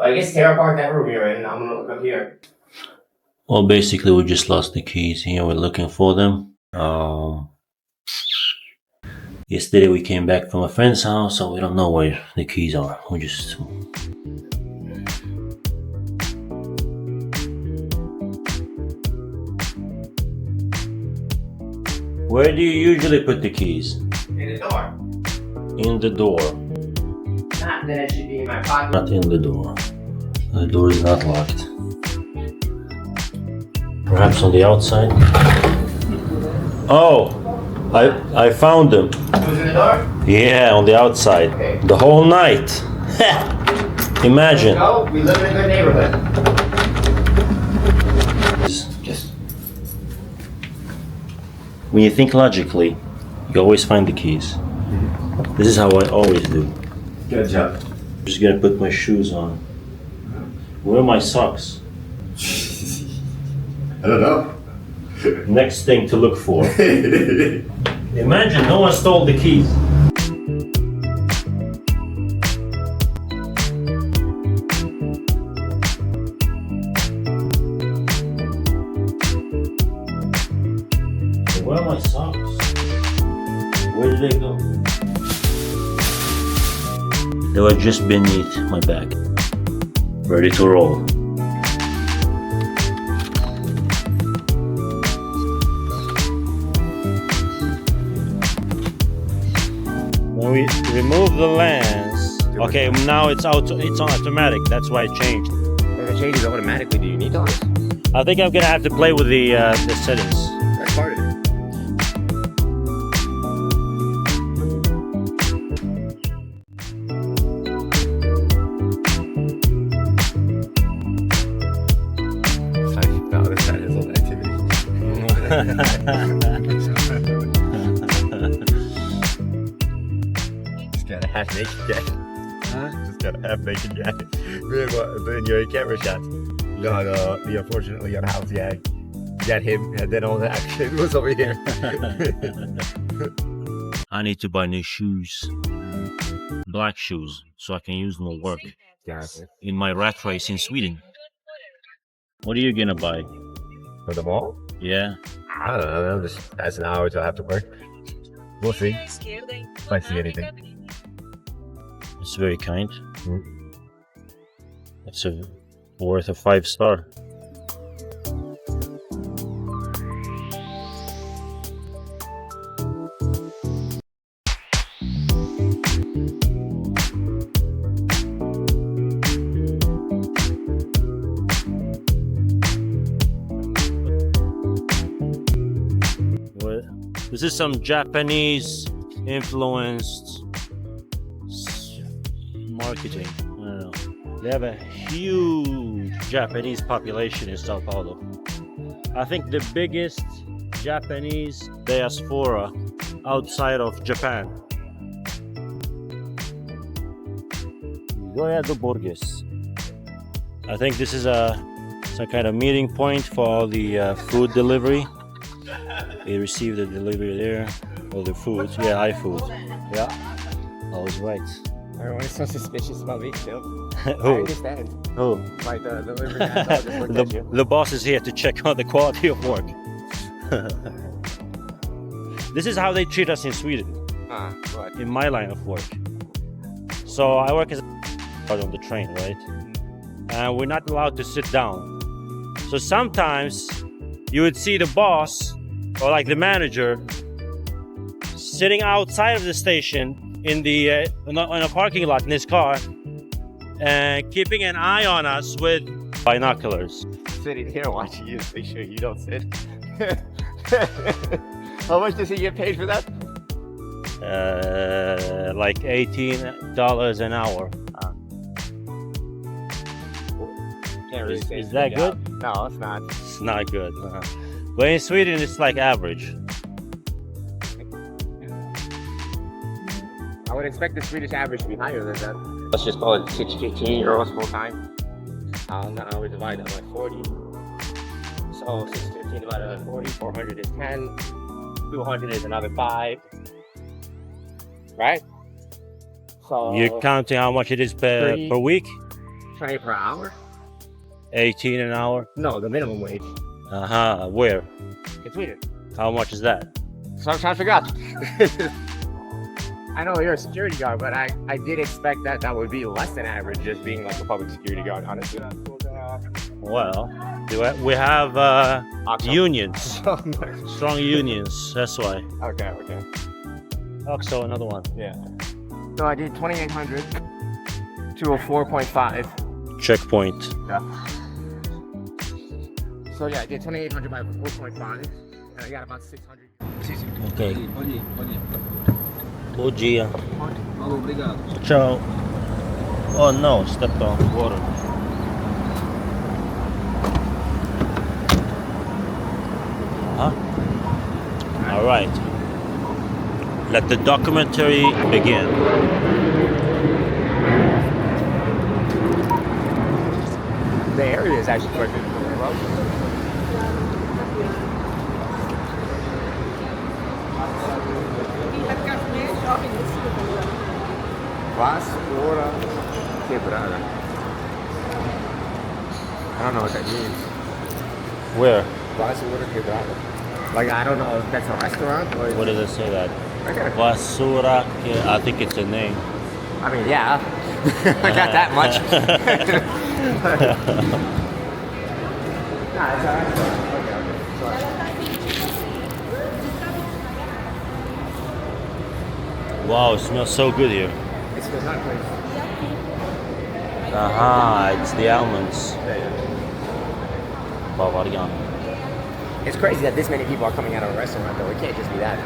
I guess tear apart that room you're in. I'm gonna look up here. Well, basically, we just lost the keys here. We're looking for them. Yesterday we came back from a friend's house, so we don't know where the keys are. We just... Where do you usually put the keys? In the door. In the door. Not that it should be in my pocket. Not in the door. The door is not locked. Perhaps on the outside? Oh! I found them. It was in the door? Yeah, on the outside. Okay. The whole night. Imagine. No, we live in a good neighborhood. Just When you think logically, you always find the keys. This is how I always do. good job. I'm just gonna put my shoes on. Where are my socks? I don't know. Next thing to look for. Imagine no one stole the keys. Where are my socks? Where did they go? They were just beneath my bag. Ready to roll. When we remove the lens, okay, now it's on automatic. That's why it changed. If it changes automatically, do you need those? I think I'm gonna have to play with the settings. That's part of it. No, this side has all the activity. Just got a half naked guy. Huh? Just got a half naked guy. Doing your camera shots. No, the unfortunately unhoused guy. Got him, and then all the action was over here. I need to buy new shoes, black shoes, so I can use them at work in my rat race in Sweden. What are you gonna buy? For the mall? Yeah. I don't know. Just that's an hour till I have to work. We'll see. If I see anything. It's very kind. It's worth a 5-star. This is some Japanese influenced marketing. I don't know. They have a huge Japanese population in São Paulo. I think the biggest Japanese diaspora outside of Japan. Goya do Borges. I think this is some kind of meeting point for all the food delivery. They received the delivery there, all the food. Yeah, iFood. Yeah, I was right. Everyone is so suspicious about me still. I Who? understand. Who? Like the delivery man, I'll just look at you. The boss is here to check on the quality of work. This is how they treat us in Sweden, What? in my line of work. So I work as a on the train, right? And we're not allowed to sit down. So sometimes you would see the boss or like the manager sitting outside of the station in the in a parking lot in his car and keeping an eye on us with binoculars. Sitting here watching you to make sure you don't sit. How much does he get paid for that? Like $18 an hour. Can't really say Is it's a that job. good? No, it's not. It's not good. But in Sweden, it's like average. I would expect the Swedish average to be higher than that. Let's just call it 615 euros full time. Now we divide that by 40. So 615 divided by 40, 400 is 10. 200 is another 5. Right? So You're counting how much it is per week? 20 per hour? 18 an hour? No, the minimum wage. Where? In Sweden. How much is that? So I'm trying to figure out. I know you're a security guard, but I did expect that would be less than average, just being like a public security guard, honestly. Well, we have unions, strong unions. That's why. Okay. Oxo, another one. Yeah. So I did 2,800 to a 4.5. Checkpoint. Yeah. So yeah, I did 2,800 by 4.5, and I got about 600. Okay. Pode ir. Bom dia. Falou, obrigado. Ciao. Oh no, stepped on water. All right. Let the documentary begin. The area is actually quite good. Vassoura quebrada. I don't know what that means. Where? Vassoura quebrada. Like, I don't know if that's a restaurant or... What does it say that? Okay. Vasura. I think it's a name. I mean, yeah. I got that much. Nah, it's a restaurant. Okay. Wow, it smells so good here. It's the nut place. It's the almonds. Yeah. Bavarian. It's crazy that this many people are coming out of a restaurant, though. It can't just be that.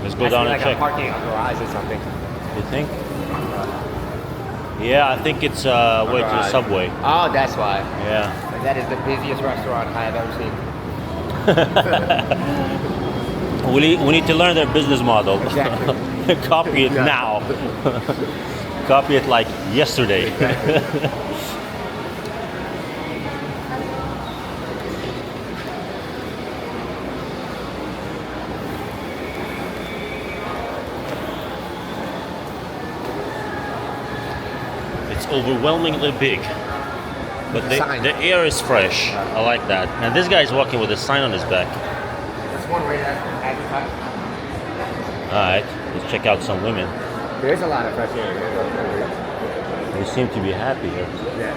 Let's go down and like check. a parking garage or something. You think? Yeah, I think it's way to the subway. Oh, that's why. Yeah. That is the busiest restaurant I have ever seen. We need to learn their business model. Exactly. Copy it now. Copy it like yesterday. It's overwhelmingly big, but the air is fresh. I like that. And this guy is walking with a sign on his back. That's one way to advertise. All right, let's check out some women. There's a lot of fresh air. They seem to be happy here. Yeah.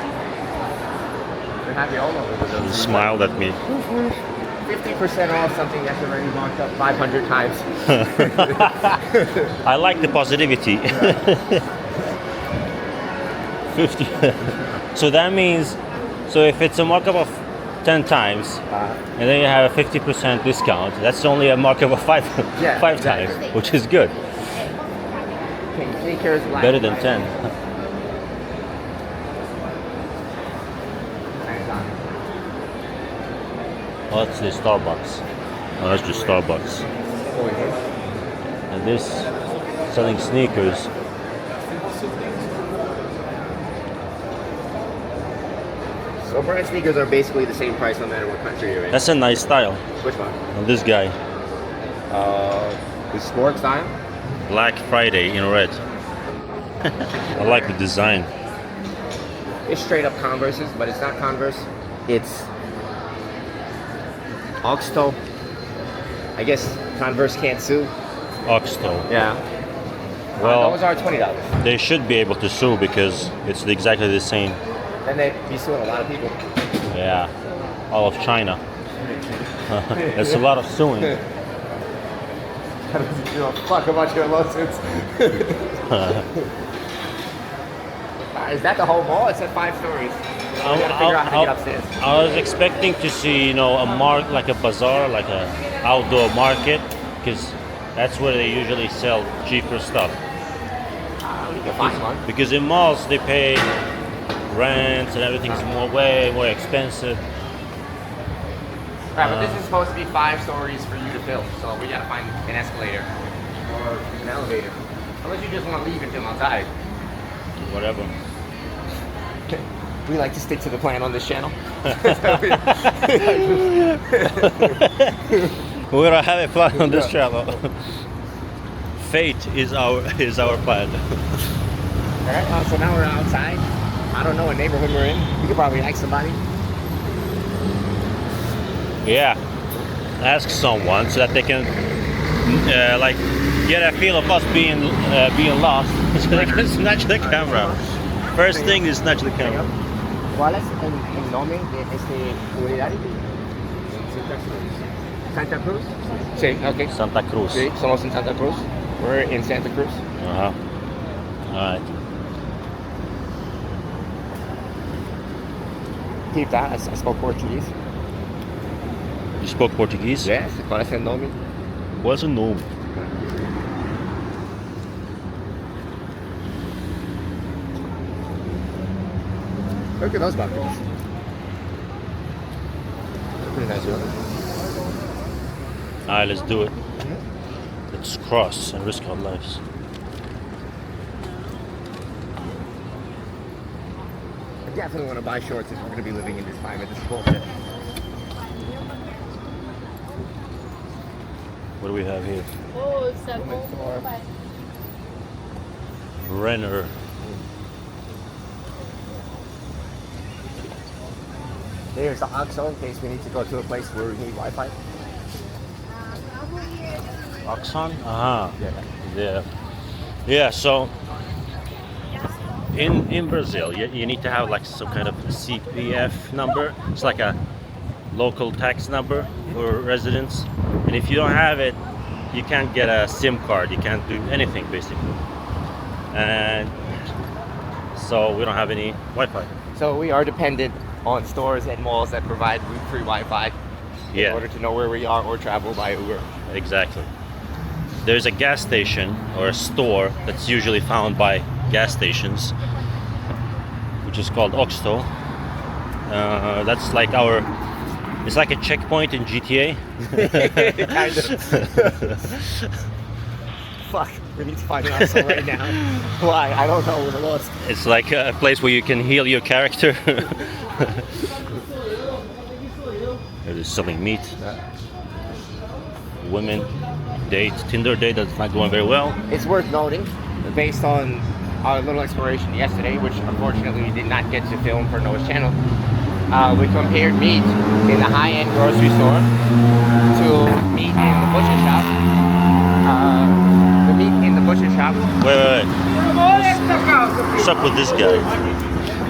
They're happy all over the He building. smiled at me. 50% off something that's already marked up 500 times. I like the positivity. 50. So that means, if it's a markup of 10 times, and then you have a 50% discount, that's only a markup of five exactly. times, which is good. Better than 10. Oh, that's the Starbucks. Oh, that's just Starbucks. And this, selling sneakers. So brand sneakers are basically the same price no matter what country you're in. That's a nice style. Which one? And this guy, The sport style? Black Friday in red. I like the design. It's straight up Converses, but it's not Converse. It's Oxto. I guess Converse can't sue. Oxto. Yeah. Well, those are $20. they should be able to sue because it's exactly the same. Then they'd be suing a lot of people. Yeah, all of China. There's a lot of suing. I don't give a fuck about your lawsuits. Is that the whole mall? It said 5 stories. I gotta figure out how to get upstairs. I was expecting to see, a like a bazaar, like a outdoor market, because that's where they usually sell cheaper stuff. You can find one. Because in malls they pay rent and everything's way more expensive. Right, but this is supposed to be 5 stories for you to build, so we gotta find an escalator or an elevator. Unless you just want to leave until outside. Whatever. We like to stick to the plan on this channel. We don't have a plan on this channel. Fate is our plan. Alright, so now we're outside. I don't know what neighborhood we're in. You could probably like somebody. Yeah. Ask someone so that they can like get a feel of us being lost. So they can snatch the camera. First thing is snatch the camera. ¿Cuál es el nombre de este unidad? Santa Cruz. Sí, okay. Santa Cruz. Sí, somos in Santa Cruz. We're in Santa Cruz. Uh-huh. Alright. Keep that. I spoke Portuguese. You spoke Portuguese? Yes. ¿Cuál es el nombre? What's the name? Look at those buckets. Pretty nice, really. Alright, let's do it. Let's cross and risk our lives. I definitely want to buy shorts if we're going to be living in this climate. This is bullshit. What do we have here? Oh, Women's store. Renner. There's the OXXO in case we need to go to a place where we need Wi-Fi. Oxon? Uh-huh. Yeah. Yeah, so in Brazil, you need to have like some kind of CPF number. It's like a local tax number for residents. And if you don't have it, you can't get a SIM card. You can't do anything basically. And so we don't have any Wi-Fi. So we are dependent on stores and malls that provide route-free Wi-Fi in order to know where we are or travel by Uber. Exactly. There's a gas station or a store that's usually found by gas stations, which is called OXXO. That's like it's like a checkpoint in GTA. Kind of. Fuck, we need to find an OXXO right now. Why? I don't know, we're lost. It's like a place where you can heal your character. They're selling meat. Women, Tinder date that's not going very well. It's worth noting, based on our little exploration yesterday, which unfortunately we did not get to film for Noah's channel, we compared meat in the high-end grocery store to meat in the butcher shop. The meat in the butcher shop. Wait. What's up with this guy?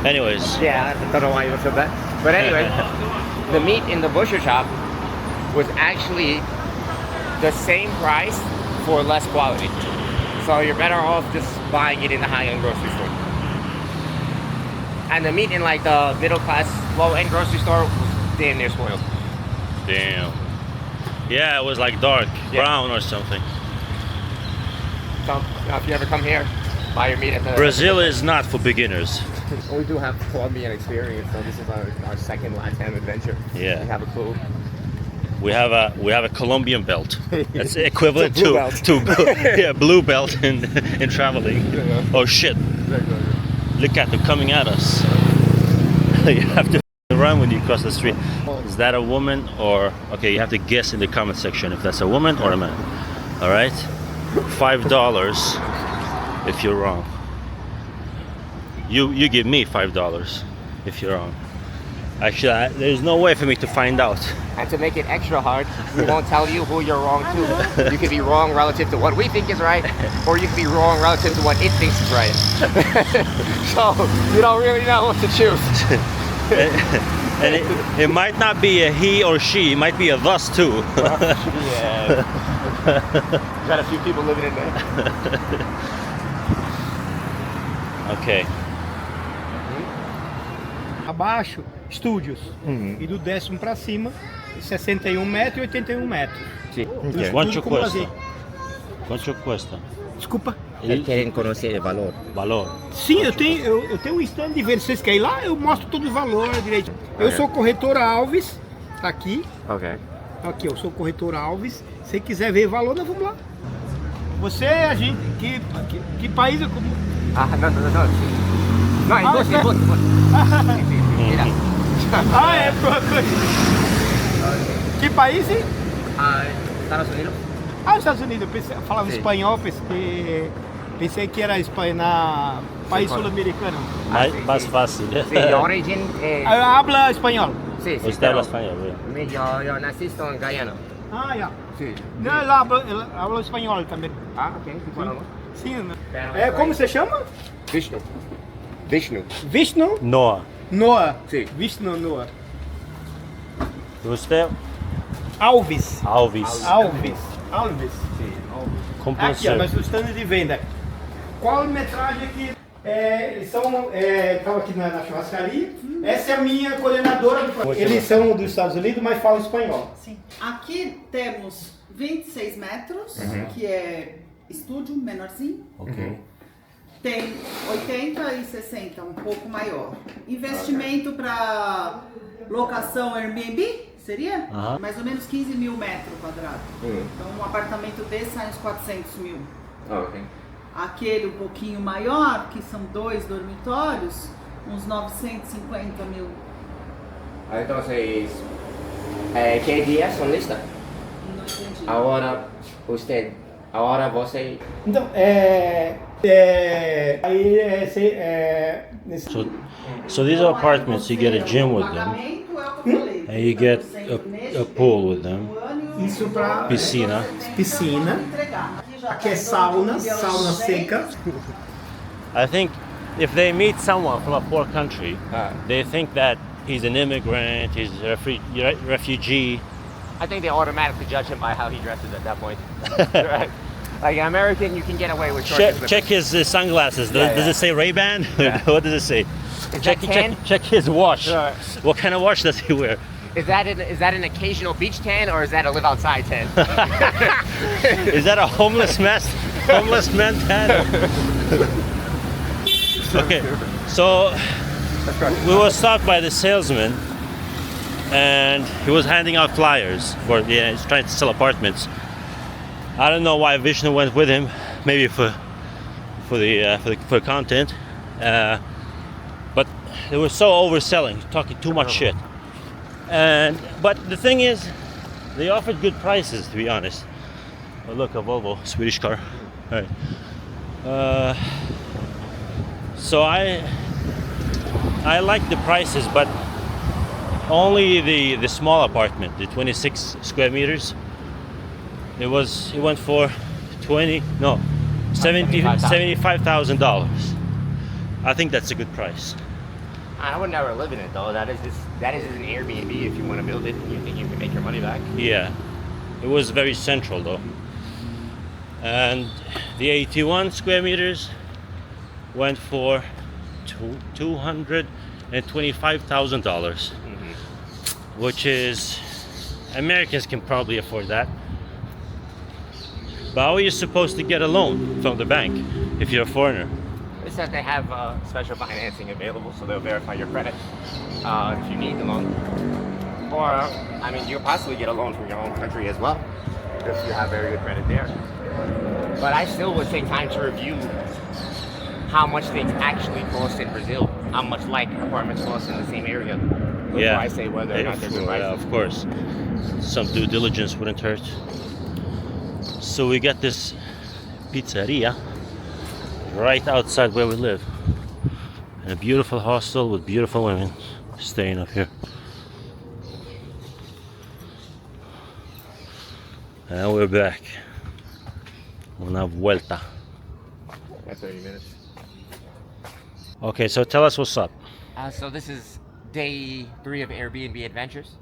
Anyways. Yeah, I don't know why you said that. But anyway, the meat in the butcher shop was actually the same price for less quality. So you're better off just buying it in the high-end grocery store. And the meat in like the middle-class, low-end grocery store was damn near spoiled. Damn. Yeah, it was like dark brown or something. So if you ever come here, buy your meat at the... Brazil is not for beginners. We do have Colombian experience, so this is our second Latin adventure. Yeah. We have a clue. We have a Colombian belt. That's equivalent Blue belt. to blue belt in traveling. Yeah. Oh shit! Look at them coming at us. You have to run when you cross the street. Is that a woman or okay? You have to guess in the comment section if that's a woman or a man. All right, $5 if you're wrong. You give me $5 if you're wrong. Actually, there's no way for me to find out. And to make it extra hard, we won't tell you who you're wrong to. You could be wrong relative to what we think is right, or you could be wrong relative to what it thinks is right. So you don't really know what to choose. And it might not be a he or she, it might be a thus too. Yeah. Got a few people living in there. Okay. Abaixo, estúdios. E do 10º para cima, 61 metros e 81 metros. Sim. Okay. Quanto custa? Quanto custa? Desculpa. Eles querem conhecer o valor. Valor. Sim, eu tenho um stand de ver. Vocês querem ir lá? Eu mostro todos os valores direito. Eu sou corretor Alves, tá aqui. Ok. Aqui, eu sou corretor Alves. Se quiser ver valor, nós vamos lá. Você, a gente, que país é como? Ah, não. Não, em dois. Ah, é pronto. Que país? Estados Unidos. Ah, os Estados Unidos. Eu falava Sim. espanhol, pensei que era espanhol país Sim, sul-americano. Mais fácil. Sí, yo origen, Habla espanhol. sí, sí, Usted habla pero español, ¿verdad? yo nací en Guyana. Ah, ya. Sí. Não, ela habla espanhol também. Ah, ok. Bueno, Sim, né? Pero Como você chama? Vishnu. Vishnu. Vishnu Noah. Noah. Sim. Vishnu Noah. Você? Alves. Alves. Alves. Alves. Como Aqui, ó, pronuncia? nós estamos de venda. Qual a metragem aqui? Eles são, estão aqui na churrascaria. Essa é a minha coordenadora. Eles são dos Estados Unidos, mas falam espanhol. Sim. Aqui temos 26 metros, que é estúdio menorzinho. Ok. Tem 80 e 60, um pouco maior. Investimento para locação Airbnb seria? Aham. Mais ou menos 15 mil metros quadrados. Então um apartamento desse sai uns 400 mil. Ok. Aquele um pouquinho maior, que são 2 dormitórios, uns 950 mil. Entonces, ¿qué días son listas? Não entendi. Ahora você. Então, nesse... So these are apartments, you get a gym with O them, pagamento é o que eu falei. and you get a pool with them, Isso para piscina. piscina. Aqui é sauna, sauna seca. I think if they meet someone from a poor country, they think that he's an immigrant, he's a refugee. I think they automatically judge him by how he dresses at that point. Right? Like an American, you can get away with short Check his sunglasses. Does it say Ray-Ban? What does it say? Check his wash. Right. What kind of wash does he wear? Is that an occasional beach tan or is that a live outside tan? Is that a homeless man tan? Okay, so we were stopped by the salesman, and he was handing out flyers for he's trying to sell apartments. I don't know why Vishnu went with him, maybe for content, but they were so overselling, talking too much shit. But the thing is, they offered good prices, to be honest. Oh, look, a Volvo, Swedish car. All right. So I like the prices, but only the small apartment, the 26 square meters. It went for $75,000. I think that's a good price. I would never live in it though. That is an Airbnb if you want to build it and you think you can make your money back. Yeah, it was very central though. And the 81 square meters went for $225,000, which is, Americans can probably afford that. But how are you supposed to get a loan from the bank if you're a foreigner? It said they have special financing available, so they'll verify your credit if you need the loan. Or, I mean, you'll possibly get a loan from your own country as well if you have very good credit there. But I still would take time to review how much things actually cost in Brazil, how much like apartments cost in the same area. Before I say whether or not they're good prices. Of course. Some due diligence wouldn't hurt. So we got this pizzeria right outside where we live. And a beautiful hostel with beautiful women staying up here. And we're back. Una vuelta. That's 30 minutes. Okay, so tell us what's up. So this is day 3 of Airbnb Adventures.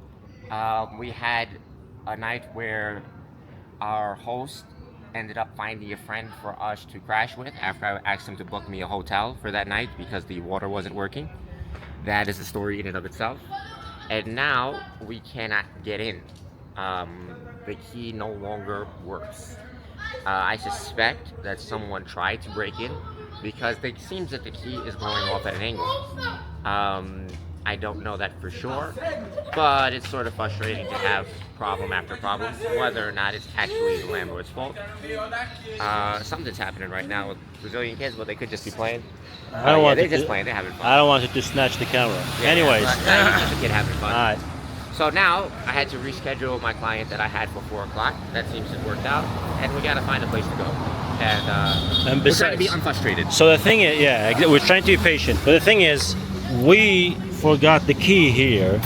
We had a night where our host ended up finding a friend for us to crash with after I asked him to book me a hotel for that night because the water wasn't working. That is a story in and of itself. And now we cannot get in. The key no longer works. I suspect that someone tried to break in because it seems that the key is going off at an angle. I don't know that for sure, but it's sort of frustrating to have problem after problem, whether or not it's actually the landlord's fault. Something's happening right now with Brazilian kids, but they could just be playing. They're just playing, they're having fun. I don't want you to snatch the camera. Yeah, Anyways. It's just a kid having fun. Alright. So now I had to reschedule my client that I had for 4 o'clock. That seems to have worked out, and we gotta find a place to go. and we're trying to be unfrustrated. So the thing is, we're trying to be patient. But the thing is, we forgot the key here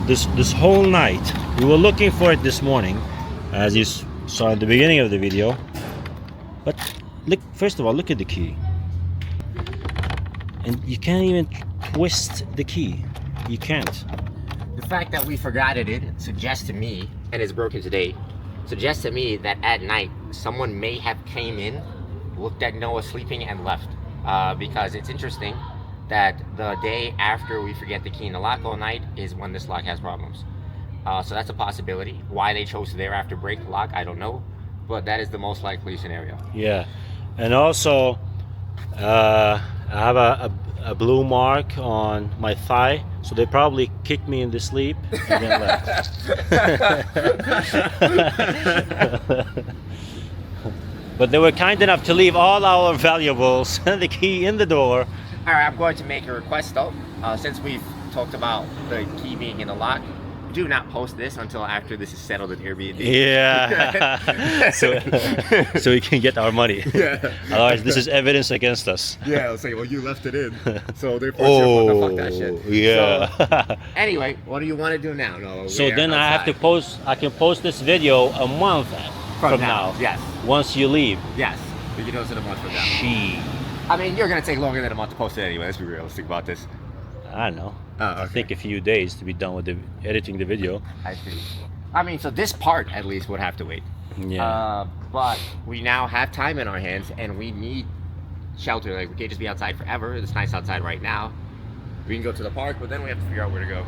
this whole night. We were looking for it this morning, as you saw at the beginning of the video. But look, first of all, look at the key. And you can't even twist the key. You can't. The fact that we forgot it suggests to me, and it's broken today, suggests to me that at night someone may have came in, looked at Noah sleeping, and left. Because it's interesting that the day after we forget the key in the lock all night is when this lock has problems. So that's a possibility. Why they chose to thereafter break the lock, I don't know. But that is the most likely scenario. Yeah. And also, I have a blue mark on my thigh, so they probably kicked me in the sleep and then left. But they were kind enough to leave all our valuables and the key in the door. All right, I'm going to make a request though. Since we've talked about the key being in the lock, do not post this until after this is settled at Airbnb. Yeah. so we can get our money. Yeah. Otherwise, this is evidence against us. Yeah, I'll say, well, you left it in, so therefore you're fuck that shit. Yeah. So, anyway, what do you want to do now? No. So then I have to post. I can post this video a month from now. Yes. Once you leave. Yes. We can post it a month from now. She. I mean, you're gonna take longer than a month to post it anyway. Let's be realistic about this. I don't know. Okay. I think a few days to be done with editing the video. I see. I mean, so this part at least would have to wait. Yeah. But we now have time in our hands, and we need shelter. Like, we can't just be outside forever. It's nice outside right now. We can go to the park, but then we have to figure out where to go.